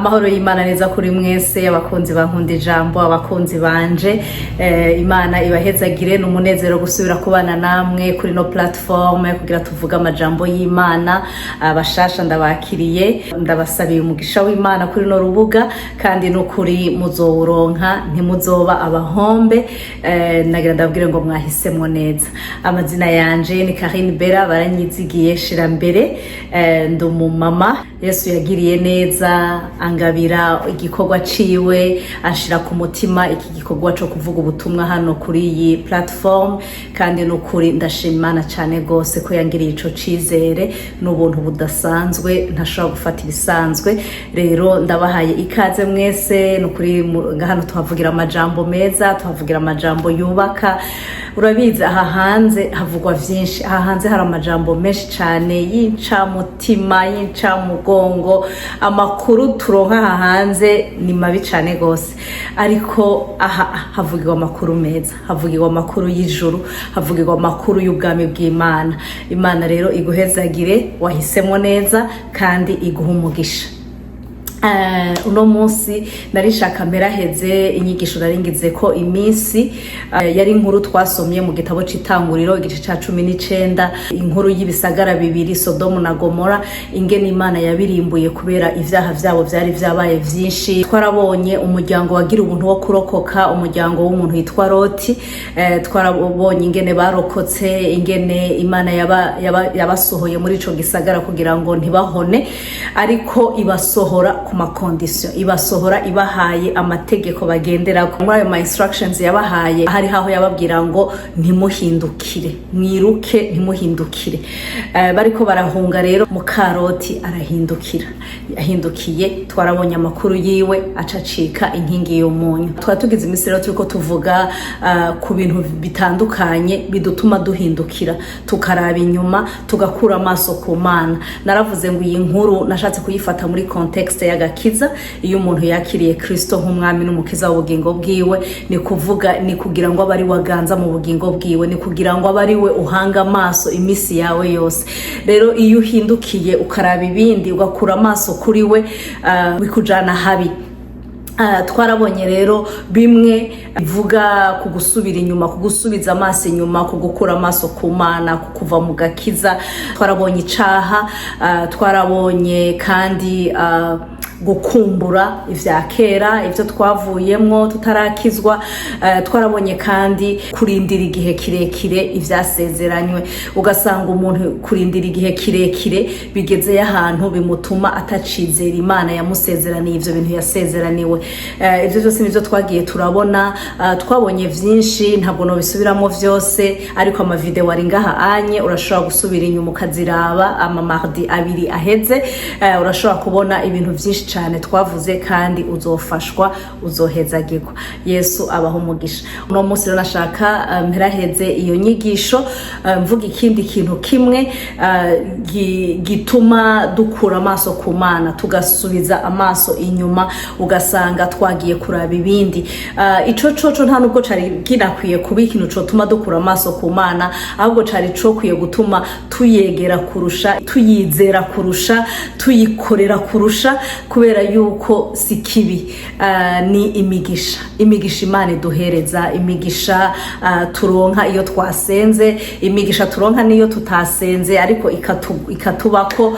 Amahoro y'Imana neza kuri mwese abakunzi bankunda ijambo abakunzi banje Imana ibahezagire n'umunezero gusubira kubana namwe kuri no platform kugira tuvuga amajambo y'Imana abashasha ndabakiriye ndabasabiye umugisha w'Imana kuri no rubuga kandi no kuri muzowuronka ntimuzoba abahombe nagira ndabwire ngo mwahisemwo neza amazina yanje ni Karine Bera baranyizigiye shira mbere ndumumama Yesu yagiriye neza angabira igikorwa ciwe ashira ku mutima iki gikorwa cyo kuvuga ubutumwa hano kuri iyi platform kandi no kuri ndashimana cyane gose ko yangiriye ico cizere n'ubuntu budasanzwe ntashobora gufata ibisanzwe rero ndabahaye ikaze mwese no kuri hano tuhavugira amajambo meza tuhavugira amajambo yubaka urabizi aha hanze havugwa vyinshi aha hanze hari amajambo menshi cyane yinca mutima yinca mugongo amakuru turonka aha hanze ni mabi cyane gose ariko aha havugirwa amakuru meza havugirwa amakuru y'ijuru havugirwa amakuru y'ubwami bw'Imana Imana rero iguhezagire wahisemo neza kandi iguha umugisha uno munsi narishaka meraheze inyigisho naringize ko imisi yari inkuru twasomye mu gitabo c'Itanguriro igice ca 19 inkuru y'ibisagara bibiri Sodomu na Gomora ingene Imana yabirimbuye kubera ivyaha vyabo vyari vyabaye vyinshi twarabonye umuryango wagira ubuntu wo kurokoka umuryango w'umuntu yitwa Loti twarabonye ingene barokotse ingene Imana yabasohoye muri ico gisagara kugira ngo ntibahone ariko ibasohora makondisyon ibasohora ibahaye amategeko bagendera ku muri ayo instructions yabahaye hari haho yababwira ngo ntimuhindukire mwiruke ntimuhindukire bariko barahunga rero mu Karoti arahindukira yahindukiye twarabonye amakuru yiwe acacika inkingi y'umunyu twatugize imisero turiko tuvuga ku bintu bitandukanye bidutuma duhindukira tukaraba inyuma tugakura amaso ku Mana naravuze ngo iyi nkuru nashatse kuyifata muri context y'agakiza iyo umuntu yakiriye Kristo nk'umwami n'umukiza w'ubugingo bwiwe ni kuvuga ni kugira ngo abari waganza mu bugingo bwiwe ni kugira ngo abari we uhanga amaso imisi yawe yose rero iyo uhindukiye ukaraba ibindi ugakura amaso kuri we bikujana habi twarabonye rero bimwe bivuga kugusubira inyuma kugusubiza amaso inyuma kugukura amaso ku Mana kuva mu gakiza twarabonye icaha twarabonye kandi gukumbura ivya kera ivyo twavuyemwo tutarakizwa twarabonye kandi kurindira igihe kirekire ivyasezeranywe ugasanga umuntu kurindira igihe kirekire bigeze y'ahantu bimutuma atacizera Imana yamusezeraniye ivyo bintu yasezeraniwe ivyo byose nivyo twagiye turabona twabonye vyinshi ntabwo no bisubiramo vyose ariko ama video ari ngaha anye urashobora gusubira inyuma ukaziraba ama mardi abiri aheze urashobora kubona ibintu vyinshi cyane twavuze kandi uzofashwa uzohezagirwa Yesu abaho umugisha uno munsi rero nashaka mperaheze iyo nyigisho mvuga ikindi kintu kimwe gituma dukura amaso ku Mana tugasubiza amaso inyuma ugasanga twagiye kuraba ibindi ico coco nta nubwo cari kinakwiye kuba ikintu cotuma dukura amaso ku Mana ahubwo cari cokwiye gutuma tuyegera kurusha tuyizera kurusha tuyikorera kurusha kubera yuko si kibi ni imigisha Imana iduhereza imigisha turonka iyo twasenze imigisha turonka niyo tutasenze ariko ikatubako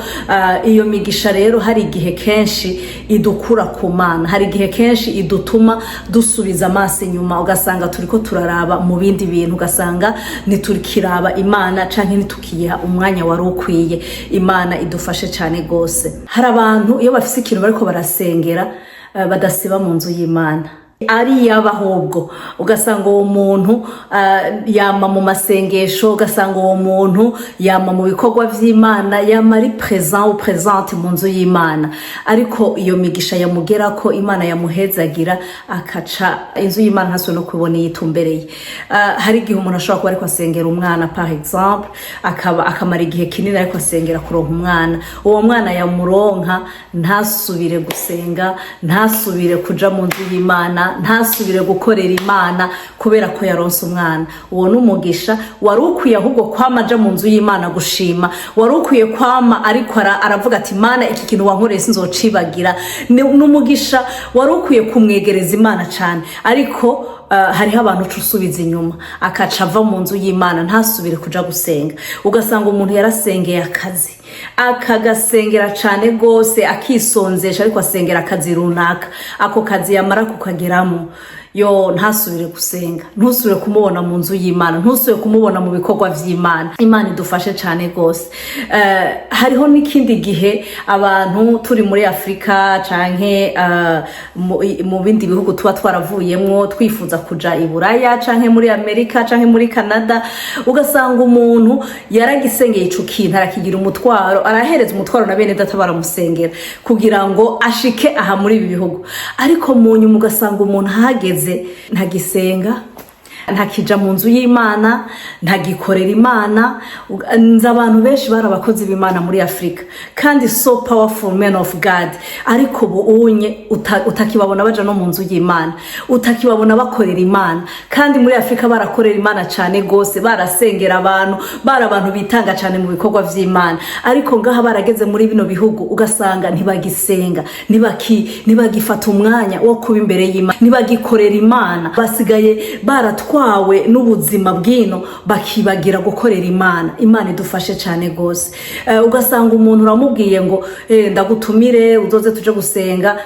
iyo migisha rero hari igihe kenshi idukura ku Mana hari igihe kenshi idutuma dusubiza amaso inyuma ugasanga turiko turaraba mu bindi bintu ugasanga niturikiraba Imana canke nitukiyiha umwanya wari ukwiye Imana idufashe cyane gose hari abantu iyo bafise ikintu bariko barasengera badasiba mu nzu y'Imana ari yabahubwo ugasanga uwo muntu yama mu masengesho ugasanga uwo muntu yama mu bikorwa vy'Imana yama ari présente mu nzu y'Imana ariko iyo migisha yamugera ko Imana yamuhezagira akaca inzu y'Imana haswe no kubona yitumbereye hari igihe umuntu ashobora kuba ariko asengera umwana par exemple akamara igihe kinini ariko asengera kuronka umwana uwo mwana yamuronka ntasubire gusenga ntasubire kuja mu nzu y'Imana imana ntasubire gukorera imana kubera ko yaronse umwana. Uwo n'umugisha wari ukwiye ahubwo kwama aja mu nzu y'Imana gushima, wari ukwiye kwama ariko aravuga ati Mana iki kintu wankoreye sinzocibagira. N'umugisha wari ukwiye kumwegereza Imana cyane, ariko hariho abantu cusubiza inyuma akaca ava mu nzu y'Imana ntasubire kuja gusenga. Ugasanga umuntu yarasengeye akazi akagasengera cyane gose akisonzesha, ariko asengera akazi runaka, ako kazi yamara kukageramo yo ntasubire gusenga, ntusubire kumubona mu nzu y'Imana, ntusubire kumubona mu bikorwa vy'Imana. Imana idufashe cyane gose. Hariho n'ikindi gihe abantu turi muri Africa canke mu bindi bihugu tuba twaravuyemwo twifuza kuja i Buraya canke muri Amerika canke muri Canada, ugasanga umuntu yaragisengeye ico kintu arakigira umutwaro, arahereza umutwaro na bene data baramusengera kugira ngo ashike aha muri ibi bihugu, ariko mu nyuma ugasanga umuntu hageze ntagisenga, ntakija mu nzu y'Imana, ntagikorera Imana. Nza abantu benshi barabakozi b'Imana muri Africa kandi so powerful men of God, ariko unye utakibabona baja no mu nzu y'Imana, utakibabona bakorera Imana. Kandi muri Africa barakorera Imana cyane gose, barasengera abantu, abantu bitanga cyane mu bikorwa vy'Imana, ariko ngaha barageze muri bino bihugu ugasanga ntibagisenga, ntibagifata umwanya wo kuba imbere y'Imana, ntibagikorera Imana, basigaye baratwawe n'ubuzima bwino bakibagira gukorera Imana. Imana idufashe cyane gose. Ugasanga umuntu uramubwiye ngo ndagutumire uzoze tuje gusenga,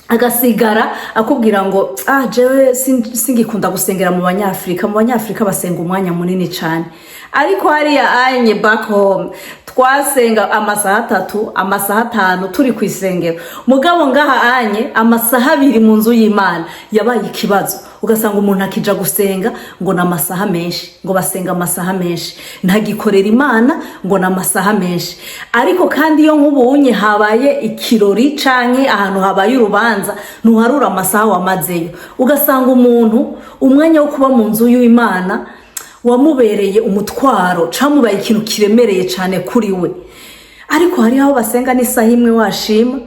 agasigara akubwira ngo jewe singikunda gusengera mu Banyafrika. Mu Banyafrika basenga umwanya munini cyane, ariko hariya anye back home twasenga amasaha 3 amasaha 5 turi kwisengero, mugabo ngaha anye amasaha 2 mu nzu y'Imana yabaye ikibazo. Ugasanga umuntu akija gusenga ngo na masaha menshi, ngo basenga amasaha menshi, ntagikorera Imana ngo na masaha menshi. Ariko kandi iyo nk'ubunye habaye ikirori canke ahantu habaye urubanza ntuharura amasaha wamazeyo, ugasanga umuntu umwanya wo kuba mu nzu y'Imana wamubereye umutwaro, camubaye ikintu kiremereye cyane kuri we. Ariko hari aho basenga n'isaha imwe washima,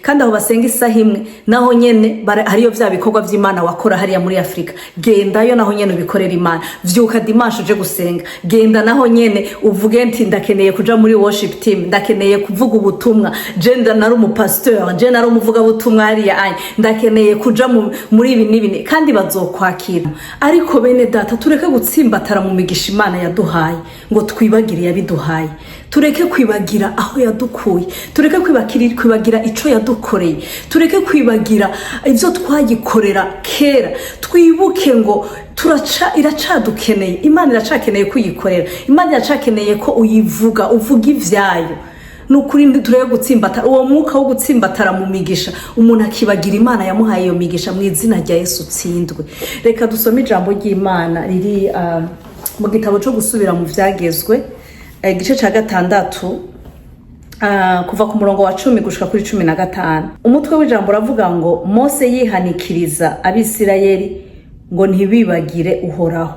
kandi aho basenga isaha imwe naho nyene hariyo vya bikorwa vy'Imana wakora hariya muri Africa. Gendayo naho nyene ubikorera Imana, vyuka dimanche uje gusenga, genda naho nyene uvuge nti ndakeneye kuja muri worship team, ndakeneye kuvuga ubutumwa, je nari umupasteur, je nari umuvuga butumwa hariya anye, ndakeneye kuja muri ibi n'ibine, kandi bazokwakira. Ariko bene data tureke gutsimbatara mu migisha Imana yaduhaye ngo twibagire yabiduhaye, tureke kwibagira aho yadukuye, tureke kwibagira ico yadukoreye, tureke kwibagira ivyo twagikorera kera. Twibuke ngo iracadukeneye, Imana iracakeneye kuyikorera, Imana iracakeneye ko uyivuga, uvuga ivyayo. Nukuri tureke gutsimbatara uwo mwuka wo gutsimbatara mu migisha, umuntu akibagira Imana yamuhaye iyo migisha. Mu izina rya Yesu tsindwe. Reka dusome ijambo ry'Imana riri mu gitabo cyo Gusubira mu vyagezwe, igice ca 6 kuva ku murongo wa 10 gushika kuri 15. Umutwe w'ijambo uravuga ngo Mose yihanikiriza Abisirayeli ngo ntibibagire Uhoraho.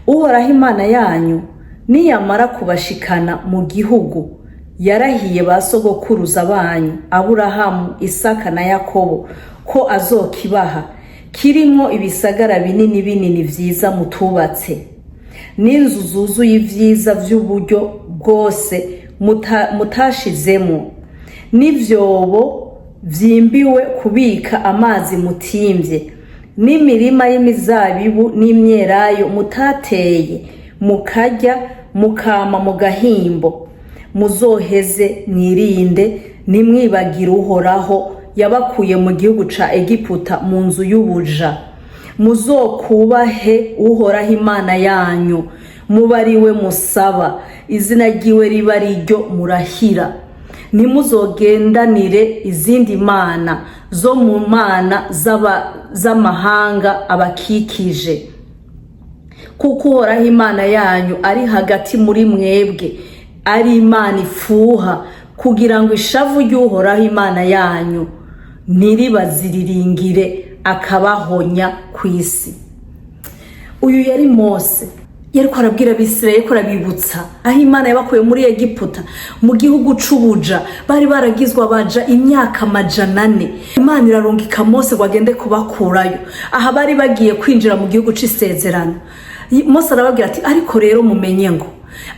Uhoraho Imana yanyu niyamara kubashikana mu gihugu yarahiye basogokuruza banyu Aburahamu, Isaka na Yakobo ko azokibaha, kirimo ibisagara binini binini vyiza mutubatse, n'inzu zuzuye ivyiza vy'uburyo bwose mutashizemo, n'ivyobo vyimbiwe kubika amazi mutimvye, n'imirima y'imizabibu n'imyelayo mutateye, mukarya mukama mu gahimbo. Muzoheze mwirinde nimwibagire Uhoraho yabakuye mu gihugu ca Egiputa mu nzu y'ubuja. Muzokubahe Uhoraho Imana yanyu, mubariwe musaba, izina ryiwe riba riryo murahira. Ntimuzogendanire izindi mana zo mu mana z'amahanga abakikije, kuko Uhoraho Imana yanyu ari hagati muri mwebwe, ari Imana ifuha, kugira ngo ishavu ry'Uhoraho Imana yanyu ntiribaziriringire akabahonya kw'isi. Uyu yari Mose. yariko arabwira Abisirayeli, ko arabibutsa aho Imana yabakuye muri Egiputa mu gihugu c'ubuja, bari baragizwe abaja imyaka 400. Imana irarungika Mose ngo agende kubakurayo, aha bari bagiye kwinjira mu gihugu c'isezerano. Mose arababwira ati ariko rero mumenye ngo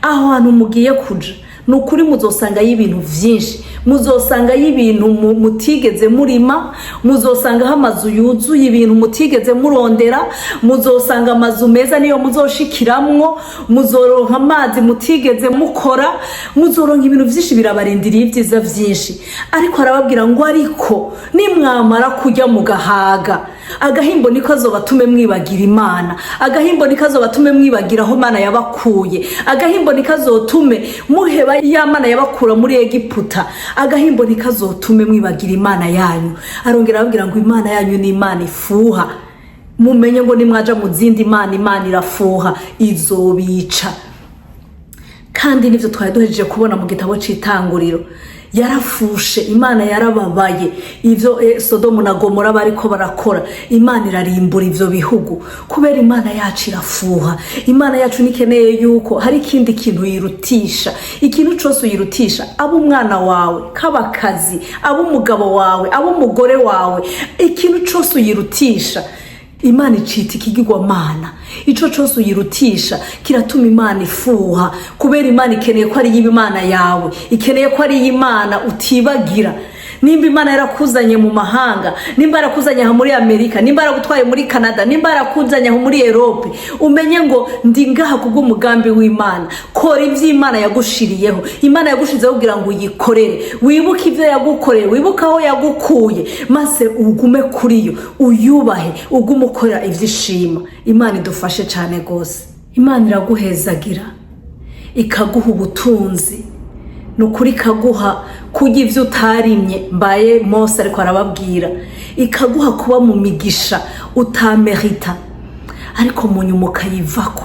aho hantu mugiye kuja nukuri muzosanga y'ibintu vyinshi, muzosanga y'ibintu mutigeze murima, muzosanga amazu yuzuye ibintu mutigeze murondera, muzosanga amazu meza niyo muzoshikiramwo, muzoronka amazi mutigeze mukora, muzoronka ibintu vyinshi birabarindiriye ivyiza vyinshi. Ariko arababwira ngo ariko nimwamara kujya mu gahaga, agahimbo niko azobatume mwibagira Imana, agahimbo niko azobatume mwibagira aho Imana yabakuye, agahimbo niko azotume muheba ya Mana yabakura muri Egiputa, agahimbo niko azotume mwibagira Imana yanyu. Arongera ababwira ngo Imana yanyu ni Imana ifuha, mumenye ngo nimwaja mu zindi Imana, Imana irafuha izobica. Kandi nivyo twari duhejeje kubona mu gitabo c'Itanguriro. Yarafushe, Imana yarababaye ivyo Sodomu na Gomora bariko barakora, Imana irarimbura ivyo bihugu kubera Imana yacu irafuha. Imana yacu nikeneye yuko hari ikindi kintu yirutisha, ikintu cyose yirutisha, abo umwana wawe, kabakazi, abo umugabo wawe, abo umugore wawe, ikintu cyose yirutisha Imana icita ikigirwamana. Ico cyose uyirutisha kiratuma Imana ifuha, kubera Imana ikeneye ko ari y'Imana yawe, ikeneye ko ari y'Imana utibagira. Nimba Imana yarakuzanye mu mahanga, nimba yarakuzanye ha muri Amerika, nimba yaragutwaye muri Canada, nimba yarakuzanye ha muri Europe, umenye ngo ndi ngaha kubw'umugambi w'Imana. Kora ivyo Imana yagushiriyeho, Imana yagushizeho kugira ngo uyikorere, wibuke ivyo yagukoreye, wibuke aho yagukuye, maze ugume kuri yo, uyubahe, ugume ukora ivyo ishima. Imana idufashe cyane gose. Imana iraguhezagira, ikaguha ubutunzi, nukuri kaguha kujya ivyo utarimye. Mbaye Mose ariko arababwira, ikaguha kuba mu migisha utamerita, ariko munyuma ukayivako,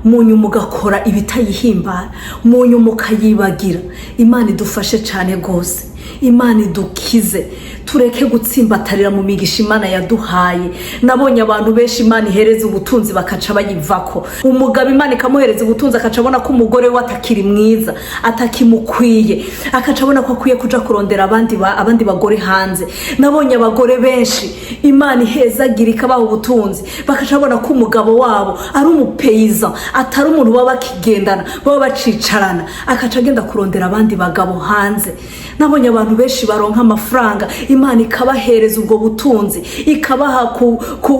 munyuma ugakora ibitayihimbara, munyuma ukayibagira. Imana idufashe cyane gose, Imana idukize, tureke gutsimbatarira mu migisha Imana yaduhaye. Nabonye abantu benshi Imana ihereza ubutunzi bakaca bayivako. Umugabo Imana ikamuhereza ubutunzi akaca abona ko umugore we atakiri mwiza, atakimukwiye, akaca abona ko akwiye kuja kurondera abandi bagore hanze. Nabonye abagore benshi Imana ihezagira ikabaha ubutunzi, bakaca abona ko umugabo wabo ari umupeiza, atari umuntu baba bakigendana, baba bacicarana, akaca agenda kurondera abandi bagabo hanze. Nabonye abantu benshi baronka amafaranga, Imana ikabahereza ubwo butunzi, ikabaha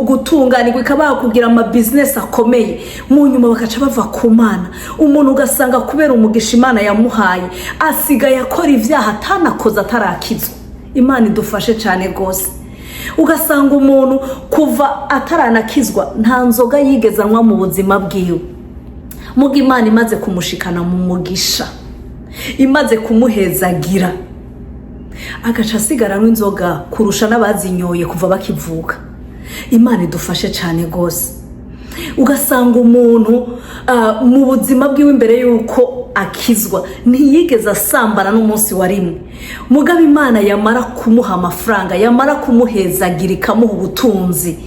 gutunganirwa, ikabaha kugira ama business akomeye, mu nyuma bakaca bava ku Mana. Umuntu ugasanga kubera umugisha Imana yamuhaye asigaye akora ivyaha atanakoza atarakizwa. Imana idufashe cyane gose. Ugasanga umuntu kuva ataranakizwa nta nzoga yigezanwa mu buzima bwiwe, muga Imana imaze kumushikana mu mugisha, imaze kumuhezagira, agaca asigaranwa inzoga kurusha n'abazinyoye kuva bakivuka. Imana idufashe cyane gose. Ugasanga umuntu mu buzima bwiwe imbere yuko akizwa ntiyigeze asambana n'umunsi wa rimwe, mugabo Imana yamara kumuha amafaranga, yamara kumuhezagira ikamuha ubutunzi,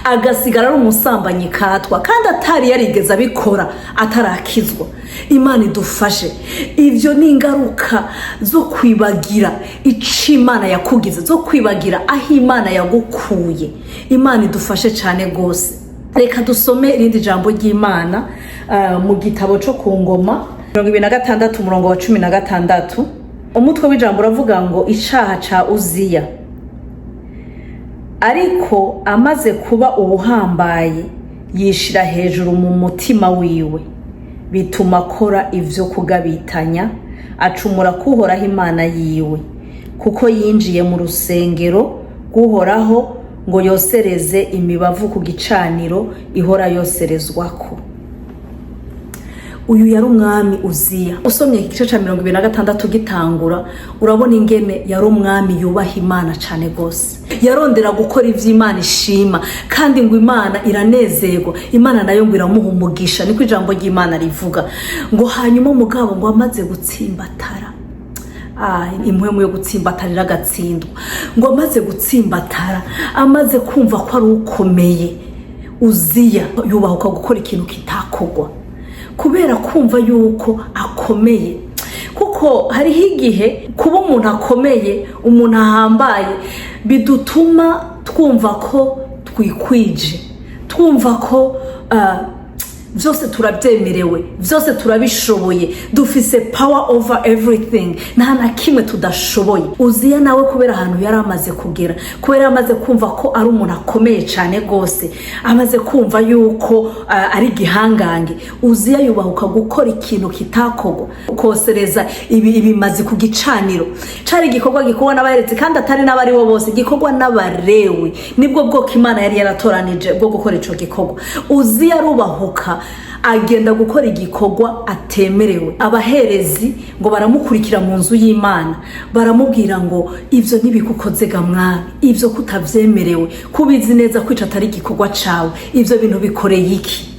agasigara ari umusambanyi katwa kandi atari yarigeze abikora atarakizwa. Imana idufashe. Ivyo ni ingaruka zo kwibagira ico Imana yakugize, zo kwibagira aho Imana yagukuye. Imana idufashe cyane gose. Reka dusome irindi jambo ry'Imana mu gitabo cyo ku Ngoma 26 umurongo wa 16. Umutwe w'ijambo uravuga ngo icaha ca Uziya. Ariko amaze kuba ubuhambaye yishira hejuru mu mutima wiwe, bituma akora ivyo kugabitanya, acumura kuhoraho Imana yiwe, kuko yinjiye mu rusengero guhoraho ngo yosereze imibavu ku gicaniro ihora yoserezwako. Uyu yari umwami Uziya. Usomye igice ca 26 gitangura, urabona ingene yari umwami yubaha Imana cyane gose. Yarondera gukora ivy'Imana ishima, kandi ngo Imana iranezerwa, Imana nayo ngo iramuha umugisha. Niko ijambo ry'Imana rivuga ngo hanyuma umugabo ngo amaze gutsimbatara, impwemu yo gutsimbatarira agatsindwa, ngo amaze gutsimbatara, amaze kumva ko ari ukomeye, Uziya yubahuka gukora ikintu kitakogwa. kubera kumva yuko akomeye. Kuko hariho igihe kuba umuntu akomeye, umuntu ahambaye, bidutuma twumva ko twikwije, twumva ko byose turabyemerewe, byose turabishoboye, dufise power over everything, nta na kimwe tudashoboye. Uziya nawe kubera ahantu yari amaze kugera, kubera amaze kumva ko ari umuntu akomeye cyane gose, amaze kumva yuko ari gihangange, Uziya yubahuka gukora ikintu kitakogwa, kosereza ibimazi ku gicaniro. Cari igikorwa gikorwa n'abaherezi kandi atari n'abari bo bose, gikorwa n'abarewi. Nibwo bwoko Imana yari yaratoranije bwo gukora ico gikorwa. Uziya rubahuka agenda gukora igikorwa atemerewe. Abaherezi ngo baramukurikira mu nzu y'Imana, baramubwira ngo ivyo ntibikukoze ga mwami, ivyo kutavyemerewe, kubizi neza kwica atari igikorwa cawe, ivyo bintu bikoreye iki?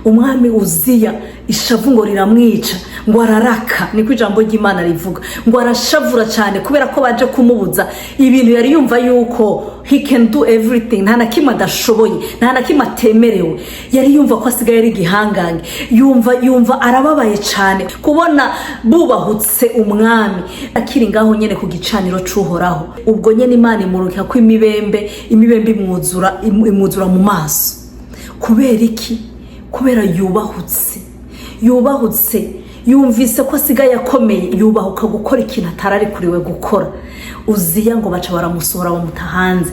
Umwami Uziya ishavu ngo riramwica, ngo araraka, niko ijambo ry'Imana rivuga, ngo arashavura cyane kubera ko baje kumubuza ibintu yari yumva yuko he can do everything, nta na kimwe adashoboye, nta na kimwe atemerewe. Yari yumva ko asigaye ari gihangange, yumva arababaye cyane kubona bubahutse umwami akiri ngaho nyene ku gicaniro c'Uhoraho. Ubwo nyene Imana imuruka ko imibembe imwuzura mu maso. Kubera iki? Kubera yubahutse yumvise ko asigaye akomeye, yubahuka gukora ikintu atarari kuriwe gukora. Uziya ngo baca baramusohora bamuta hanze.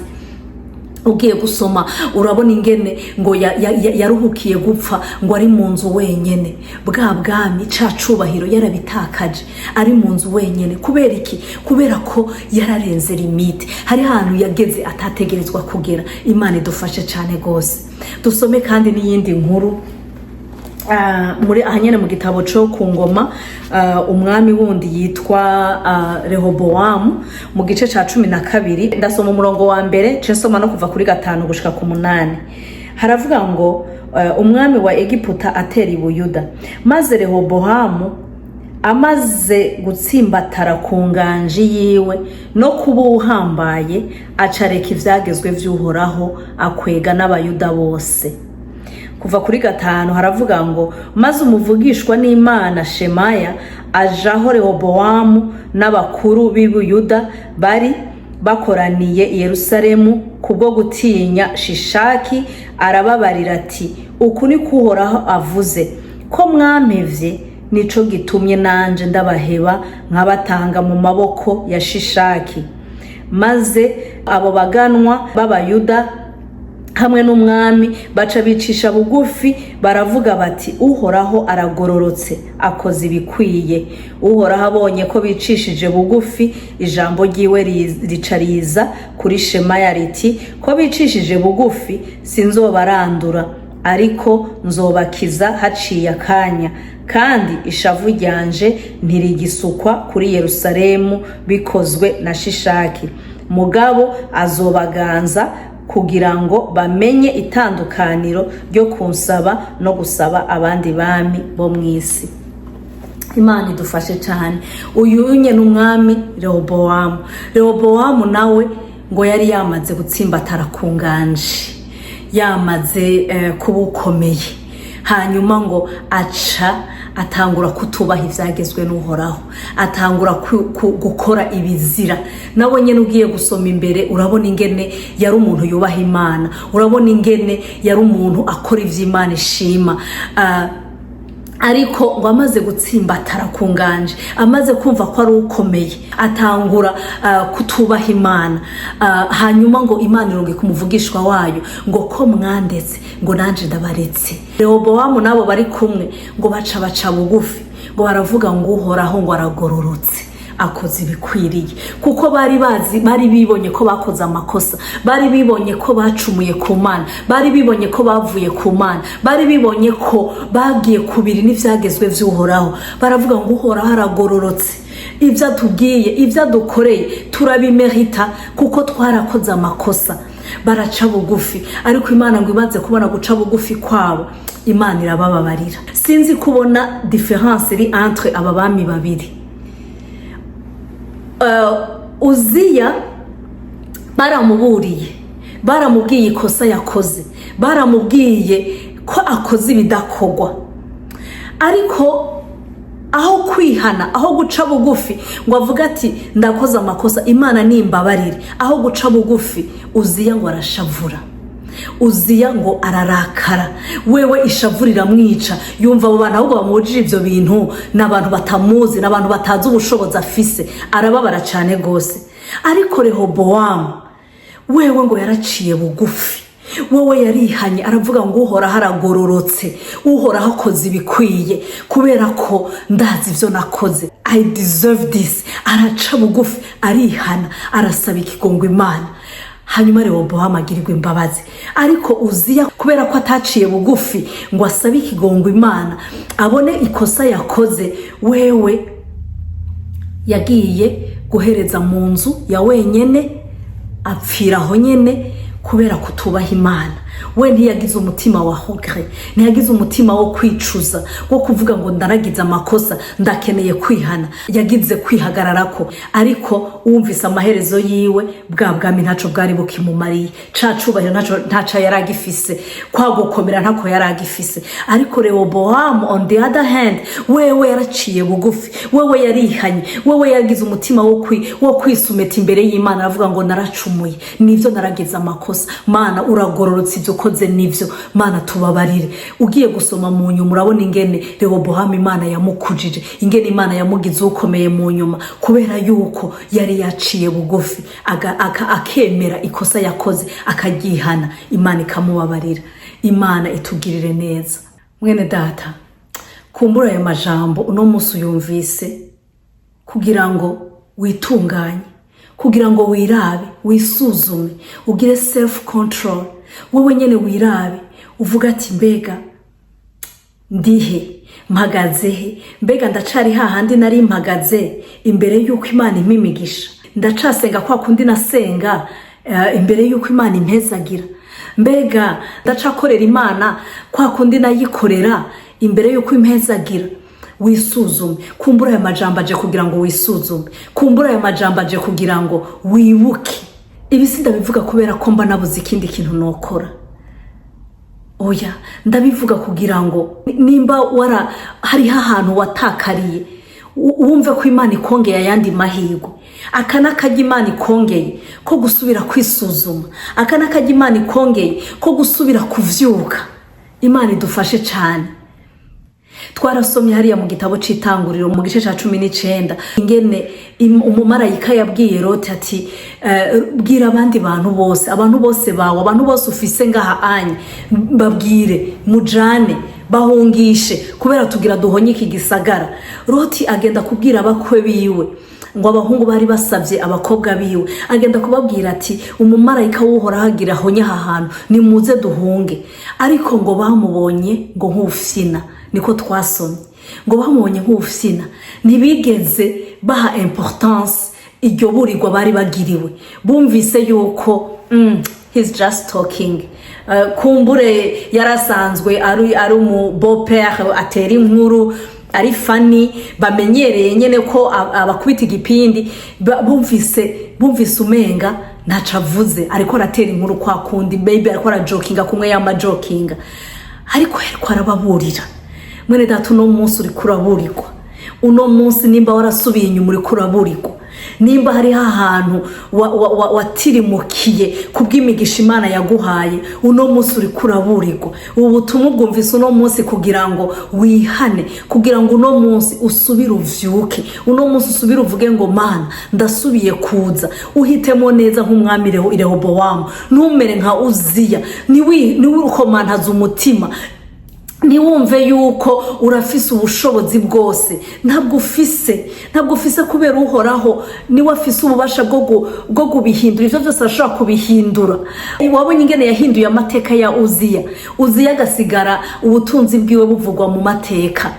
Ugiye gusoma urabona ingene ngo yaruhukiye gupfa, ngo ari mu nzu wenyene, bwa bwami cacubahiro yarabitakaje, ari mu nzu wenyene. Kubera iki? Kubera ko yararenze limite, hari ahantu yageze atategerezwa kugera. Imana idufashe cyane gose. Dusome kandi n'iyindi nkuru muri ahanyene mu gitabo cyo ku Ngoma, umwami wundi yitwa Rehobowamu, mu gice ca 12. Ndasoma umurongo wa mbere, nsoma no kuva kuri 5 gushika ku 8. Haravuga ngo umwami wa Egiputa atera i Buyuda, maze Rehobowamu amaze gutsimbatara ku nganji yiwe no kubuhambaye, acareka ivyagezwe vy'Uhoraho, akwega n'abayuda bose. Kuva kuri 5 haravuga ngo maze umuvugishwa n'Imana Shemaya ajaho Rehobowamu n'abakuru b'Ibuyuda bari bakoraniye i Yerusalemu kubwo gutinya Shishaki, arababarira ati, uku ni Uhoraho avuze, ko mwampevye nico gitumye nanje ndabaheba nkabatanga mu maboko ya Shishaki. Maze abo baganwa b'Abayuda hamwe n'umwami baca bicisha bugufi, baravuga bati, Uhoraho aragororotse, akoze ibikwiye. Uhoraho abonye ko bicishije bugufi, ijambo ryiwe ricariza kuri Shemaya riti, ko bicishije bugufi sinzobarandura, ariko nzobakiza haciye akanya, kandi ishavu ryanje ntirigisukwa kuri Yerusalemu bikozwe na Shishaki. Mugabo azobaganza kugira ngo bamenye itandukaniro ryo kunsaba no gusaba abandi bami bo mwisi. Imana idufashe cyane. Uyu nye n'umwami Rehobowamu nawe ngo yari yamaze gutsimbatara ku nganje, yamaze kubukomeye. Hanyuma ngo atangura kutubaha ivyagezwe n'Uhoraho, atangura gukora ibizira. Nawe nyene ugiye gusoma imbere urabona ingene yari umuntu yubaha Imana, urabona ingene yari umuntu akora ivy'Imana ishima. Ariko ngo amaze gutsimbatara ku nganje, amaze kumva ko ari ukomeye, atangura kutubaha Imana. Hanyuma ngo Imana ironge kumuvugishwa wayo ngo ko mwandetse, ngo nanje ndabaretse. Rehobowamu nabo bari kumwe ngo baca bugufi, ngo baravuga ngo Uhoraho ngo aragororotse, akoze ibikwiriye. Kuko bari bibonye ko bakoze amakosa, bari bibonye ko bacumuye ku Mana, bari bibonye ko bavuye ku Mana, bari bibonye ko bagiye kubiri n'ivyagezwe vy'Uhoraho. Baravuga ngo Uhoraho aragororotse, ivyo atubwiye, ivyo adukoreye turabimerita kuko twarakoze amakosa. Baraca bugufi, ariko Imana ngo imaze kubona guca bugufi kwabo, Imana irabababarira. Sinzi kubona difference iri entre aba bami babiri. Uziya baramubwiye ikosa yakoze, baramubwiye ko akoze ibidakogwa, ariko aho kwihana, aho guca bugufi ngo avuga ati ndakoze amakosa, Imana nimbabarire, aho guca bugufi Uziya ngo arashavura, Uziya ngo ararakara, wewe ishavurira mwica. Yumva abo bantu ahubwo bamujije ivyo bintu n'abantu batamuzi, n'abantu batazi ubushobozi afise, arababara cyane gose. Ariko Rehobowamu wewe ngo yaraciye bugufi, wowe yarihanye, aravuga ngo uhora haragororotse, uhora hakoze ibikwiye, kubera ko ndazi ivyo nakoze, I deserve this. Araca bugufi, arihana, arasaba ikigongo Imana. Hanyuma Rehobowamu agirirwa imbabazi. Ariko Uziya kubera ko ataciye bugufi ngo asabe ikigongo Imana, abone ikosa yakoze, wewe yagiye guhereza mu nzu ya wenyene, apfira aho nyene kubera kutubaha Imana. We ntiyagize umutima wa regret, ntiyagize umutima wo kwicuza, wo kuvuga ngo ndaragize amakosa, ndakeneye kwihana. Yagize kwihagararako, ariko wumvise amaherezo yiwe, bwa bwami ntaco bwari bukimumariye, ca cubahiro ntaco yaragifise, kwa gukomera ntako yaragifise. Ariko Rehobowamu on the other hand, wewe yaraciye bugufi, wewe yarihanye, wewe yagize umutima wo kwisumeta imbere y'Imana, aravuga ngo naracumuye, nivyo naragize amakosa, Mana uragororotse ivyo ukoze nivyo, Mana tubabarire. Ugiye gusoma mu Nyuma urabona ingene Rehobowamu Imana yamukujije, ingene Imana yamugize ukomeye mu Nyuma, kubera yuko yari yaciye bugufi, akemera ikosa yakoze, akagihana, Imana ikamubabarira. Imana itugirire neza. Mwene data, kumbura ayo majambo uno musi uyumvise kugira ngo witunganye, kugira ngo wirabe, wisuzume, ugire self control. Wewe nyene wirabe, uvuga ati mbega ndihe, mpagazehe, mbega ndacari hahandi nari mpagaze imbere yuko Imana Imigisha, ndacasenga kwa kundi nasenga imbere yuko Imana impezagira, mbega ndacakorera Imana kwa kundi nayikorera imbere yuko impezagira. Wisuzume. Kumbura aya majambo aje kugira ngo wisuzume, kumbura aya majambo aje kugira ngo wibuke. Ibi ndabivuga kubera ko mba nabuze ikindi kintu nokora. Oya, ndabivuga kugira ngo nimba hari ahantu watakariye, wumve ko Imana ikongeye ayandi mahirwe. Akana kajya Imana ikongeye ko gusubira kwisuzuma, akana kajya Imana ikongeye ko gusubira kuvyuka. Imana idufashe cyane. Twarasomye hariya mu gitabo c'Itanguriro mu gice ca 19 ingene umumarayika yabwiye Loti ati bwira abandi bantu bose, abantu bose bawe, abantu bose ufise ngaha anye, babwire mujane bahungishe kubera tugira duhonye iki gisagara. Loti agenda kubwira abakwe biwe ngo abahungu bari basavye abakobwa biwe, agenda kubabwira ati umumarayika wuhora hagira honye hahantu, nimuze duhunge. Ariko ngo bamubonye ngo nk'ufyina, niko twasomye, ngo bamubonye nk'ufyina, ntibigeze baha importance iryo burirwa bari bagiriwe. Bumvise yuko he's just talking, kumbure yarasanzwe ari mu beau-père, atera inkuru, ari fani, bamenyereye nyene ko abakubita igipindi. Bumvise umenga ntacavuze, ariko aratera inkuru kwa kundi, baby ariko arajokinga kumwe yama jokinga, ariko yariko arababurira. Mwene data, uno munsi uri kuraburirwa, uno munsi nimba warasubiye inyuma uri kuraburirwa, nimba hari ahantu watirimukiye kubw'imigisha Imana yaguhaye, uno munsi uri kuraburirwa. Ubu butumwa bwumvise uno munsi kugira ngo wihane, kugira ngo uno munsi usubire uvyuke, uno munsi usubire uvuge ngo Mana ndasubiye kuza. Uhitemo neza nk'umwami Rehobowamu, numere nka Uziya, niwe ukomantaza umutima, niwumve yuko urafise ubushobozi bwose. Ntabwo ufise kubera uhoraho niwe afise ububasha bwo kubihindura. Ivyo byose ashobora kubihindura. Wabonye ingene yahinduye amateka ya Uziya agasigara ubutunzi bwiwe buvugwa mu mateka,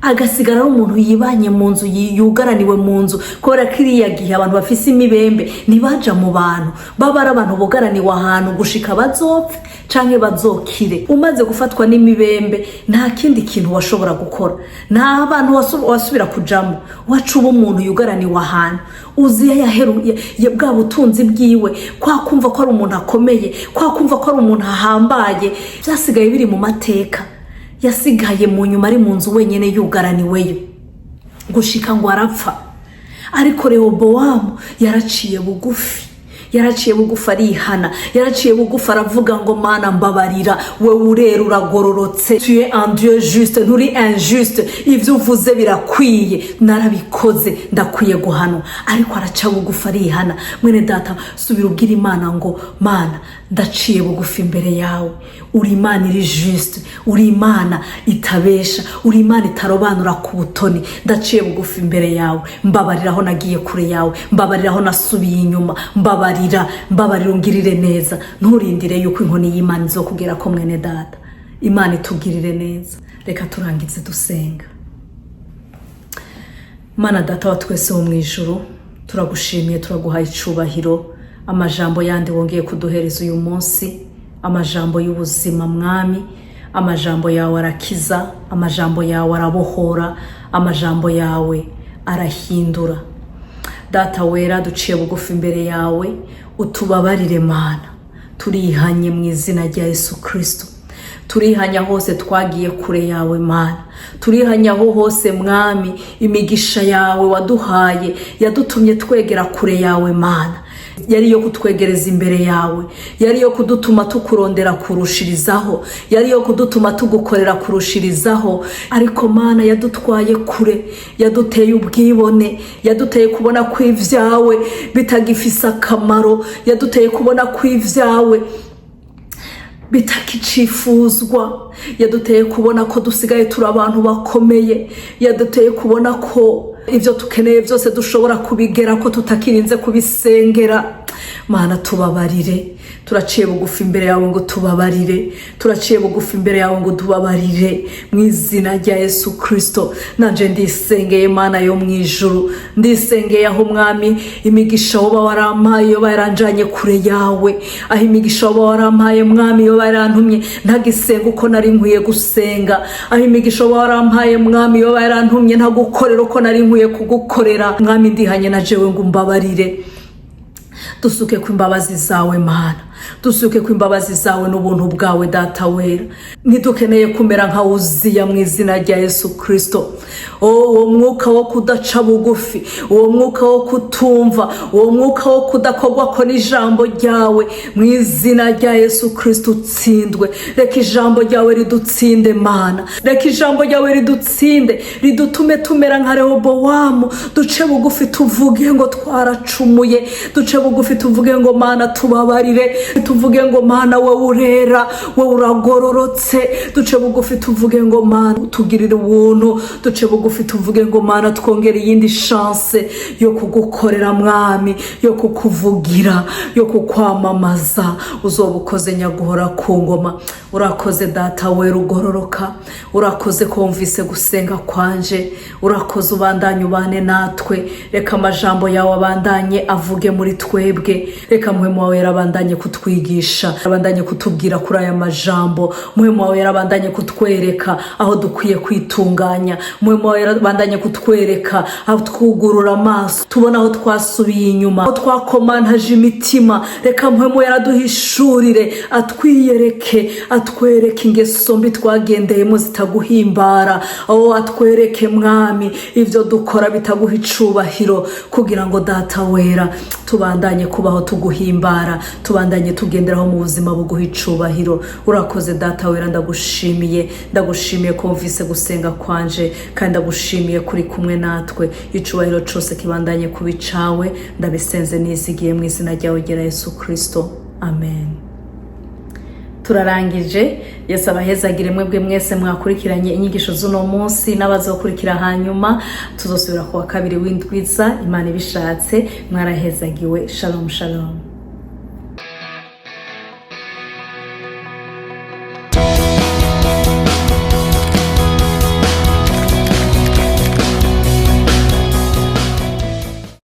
agasigara ari umuntu yibanye mu nzu, yugaraniwe mu nzu, kubera kiriya gihe abantu bafise imibembe ntibaja mu bantu, baba ari abantu bugaraniwe ahantu gushika bazopfe canke bazokire. Umaze gufatwa n'imibembe nta kindi kintu washobora gukora, nta abantu wasubira kujamo, wacuba umuntu yugaraniwe ahantu. Uziya yaheruye bwa butunzi bwiwe, kwa kumva ko ari umuntu akomeye, kwa kumva ko ari umuntu ahambaye, byasigaye biri mu mateka. yasigaye mu nyuma ari mu nzu wenyene yugaraniweyo gushika ngo arapfa. Ariko Rehobowamu yaraciye bugufi, arihana, yaraciye bugufi aravuga ngo Mana mbabarira, we urera uragororotse, tu es un Dieu juste, nturi injuste, ivyo uvuze birakwiye, narabikoze ndakwiye guhanwa. Ariko araca bugufi arihana. Mwene data, subira ubwira Imana ngo Mana ndaciye bugufi imbere yawe, uri Imana iri juste, uri Imana itabesha, uri Imana itarobanura ku butoni. Ndaciye bugufi imbere yawe, mbabarira aho nagiye kure yawe, mbabarira aho nasubiye inyuma, mbabarira ungirire neza. Nturindire yuko inkoni y'Imana izokugera ko mwene data. Imana itugirire neza. Reka turangize dusenga. Mana data wa twese wo mwijuru, turagushimiye, turaguhaye icubahiro. Amajambo yandi wongeye kuduhereza uyu munsi, amajambo y'ubuzima mwami, amajambo yawe arakiza, amajambo yawe arabohora, amajambo yawe arahindura. Data wera, duciye bugufi imbere yawe, utubabarire Mana. Turihanye mu izina rya Yesu Kristo. Turihanya hose twagiye kure yawe Mana. Turihanya hose mwami, imigisha yawe waduhaye yadutumye twegera kure yawe Mana. Yari yo kutwegereza imbere yawe, yari yo kudutuma tukurondera kurushirizaho, yari yo kudutuma tugukorera kurushirizaho. Ariko Mana yadutwaye kure, yaduteye ubwibone, yaduteye kubona ko ivyawe bitagifisa akamaro, yaduteye kubona ko ivyawe bitakicifuzwa, yaduteye kubona ko dusigaye turi abantu bakomeye, yaduteye kubona ko ivyo tukeneye byose dushobora kubigera ko tutakirinze kubisengera. Mana tubabarire, turaciye bugufi imbere yawe ngo tubabarire, turaciye bugufi imbere yawe ngo tubabarire mu izina rya Yesu Kristo. Nanje ndisengeye Mana yo mwijuru, ndisengeye aho mwami imigisha woba warampaye yo baranjanye kure yawe, aho imigisha woba warampaye mwami yo barantumye ntagisenga uko nari nkwiye gusenga, aho imigisha woba warampaye mwami yo barantumye ntagukorera uko nari nkwiye kugukorera. Mwami ndihanye na jewe ngo umbabarire. Dusuke ku imbabazi zawe Mana, dusuke ku imbabazi zawe n'ubuntu bwawe Data wera. Ntidukeneye kumera nka Uziya mu izina rya Yesu Kristo. Uwo mwuka wo kudaca bugufi, uwo mwuka wo kutumva, uwo mwuka wo kudakogwa ko n'ijambo ryawe mu izina rya Yesu Kristo utsindwe. Reka ijambo ryawe ridutsinde Mana, reka ijambo ryawe ridutsinde, ridutume tumera nka Rehobowamu. Duce bugufi tuvuge ngo twaracumuye, duce bugufi tuvuge ngo Mana tubabarire, tuvuge ngo Mana we urera, we uragororotse. Duce bugufi tuvuge ngo Mana tugirire ubuntu, duce bugufi tuvuge ngo Mana twongere iyindi chance yo kugukorera mwami, yo kukuvugira, yo kukwamamaza. Uzobukoze nyaguhora ku ngoma. Urakoze Data we rugororoka, urakoze kumvise gusenga kwanje, urakoze ubandanye ubane natwe. Reka amajambo yawe abandanye avuge muri twebwe, reka muhemu wawe yarabandanye kutwigisha, abandanye kutubwira kuri aya majambo. Muhemu wawe yarabandanye kutwereka aho dukwiye kwitunganya, muhemu wawe yarabandanye kutwereka aho twugurura amaso tubona aho twasubiye inyuma, aho twakomantaje imitima. Reka muhemu yaraduhishurire, atwiyereke, atwereke ingeso mbi twagendeyemo zitaguhimbara, aho atwereke mwami ivyo dukora bitaguha icubahiro, kugira ngo Data wera tubandanye kubaho tuguhimbara, tubandanye tugenderaho mu buzima buguha icubahiro. Urakoze Data wera, ndagushimiye kumvise gusenga kwanje, kandi ndagushimiye kuri kumwe natwe. Icubahiro cose kibandanye kubicawe, ndabisenze nizigiye mu izina ryawe rya Yesu Kristo, amen. Turarangije. Yesu abahezagire mwebwe mwese mwakurikiranye inyigisho z'uno munsi, n'abazokurikira hanyuma. Tuzosubira kuwa kabiri w'indwiza Imana ibishatse. Mwarahezagiwe. Shalom Shalom.